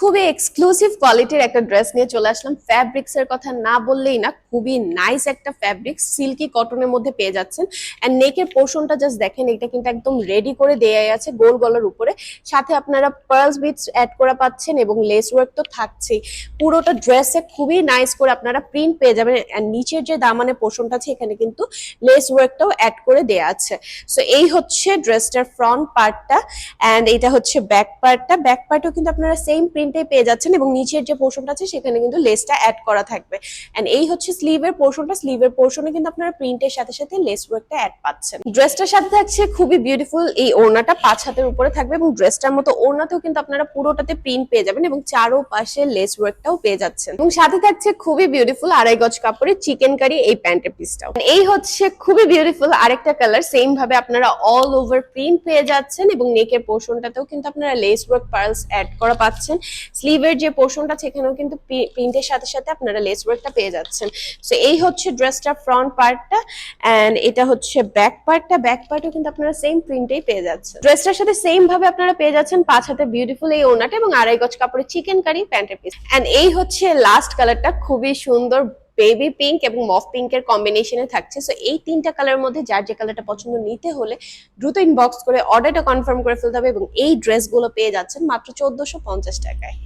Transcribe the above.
খুবই এক্সক্লুসিভ কোয়ালিটির একটা ড্রেস নিয়ে চলে আসলাম। ফ্যাব্রিক্স এর কথা না বললেই না, খুবই নাইস একটা ফ্যাব্রিক্স, সিল্কি কটনের মধ্যে পেয়ে যাচ্ছেন। এন্ড নেকের পোর্শনটা জাস্ট দেখেন, এটা কিন্তু একদম রেডি করে দেয়া আছে গোল গলার উপরে। সাথে আপনারা পার্লস বিটস অ্যাড করা পাচ্ছেন এবং লেস ওয়ার্ক তো থাকছেই। পুরোটা ড্রেসে খুবই নাইস করে আপনারা প্রিন্ট পেয়ে যাবেন। এন্ড নিচের যে দামানে পোর্শনটা আছে, এখানে কিন্তু লেস ওয়ার্কটাও অ্যাড করে দেয়া আছে। সো এই হচ্ছে ড্রেসটার ফ্রন্ট পার্টটা, এন্ড এটা হচ্ছে ব্যাক পার্টটা। ব্যাক পার্টও কিন্তু আপনারা সেম প্রিন্টে পেয়ে যাচ্ছেন এবং নিচের যে পোর্শনটা আছে সেখানে কিন্তু লেসটা অ্যাড করা থাকবে। এন্ড এই হচ্ছে স্লিভের পোর্শনটা, স্লিভের পোর্শনে কিন্তু আপনারা প্রিন্টের সাথে সাথে লেস ওয়ার্কটা অ্যাড পাচ্ছেন। ড্রেসটার সাথে থাকছে খুবই বিউটিফুল এই ওড়নাটা, 5 হাতের উপরে থাকবে এবং ড্রেসটার মতো ওড়নাতেও কিন্তু আপনারা পুরোটাতে প্রিন্ট পেয়ে যাবেন এবং চারোপাশে লেস ওয়ার্কটাও পেয়ে যাচ্ছেন। এবং সাথে থাকছে খুবই বিউটিফুল 2.5 গজ কাপড়ের চিকেন কারি এই প্যান্টের পিসটাও। এই হচ্ছে খুবই বিউটিফুল আরেকটা কালার, সেম ভাবে আপনারা অল ওভার প্রিন্ট পেয়ে যাচ্ছেন এবং নেকের পোর্শনটাতেও কিন্তু আপনারা লেস ওয়ার্ক পার্লস অ্যাড করা পাচ্ছেন। স্লিভের যে পোর্শনটা সেখানেও কিন্তু প্রিন্টের সাথে সাথে আপনারা লেস ওয়ার্কটা পেয়ে যাচ্ছেন। সো এই হচ্ছে ড্রেসটার ফ্রন্ট পার্টটা, এন্ড এটা হচ্ছে ব্যাক পার্টটা। ব্যাক পার্টও কিন্তু আপনারা সেম প্রিন্টেই পেয়ে যাচ্ছেন। ড্রেসটার সাথে সেম ভাবে আপনারা পেয়ে যাচ্ছেন 5 হাতে বিউটিফুল এই ওড়নাটা এবং 2.5 গজ কাপড়ের চিকেন কারি প্যান্টের পিস। এন্ড এই হচ্ছে লাস্ট কালারটা, খুবই সুন্দর বেবি পিঙ্ক এবং মফ পিঙ্কের কম্বিনেশনে থাকছে। সো এই 3টা কালারের মধ্যে যার যে কালারটা পছন্দ নিতে হলে দ্রুত ইনবক্স করে অর্ডারটা কনফার্ম করে ফেলতে হবে এবং এই ড্রেসগুলো পেয়ে যাচ্ছেন মাত্র 1450 টাকায়।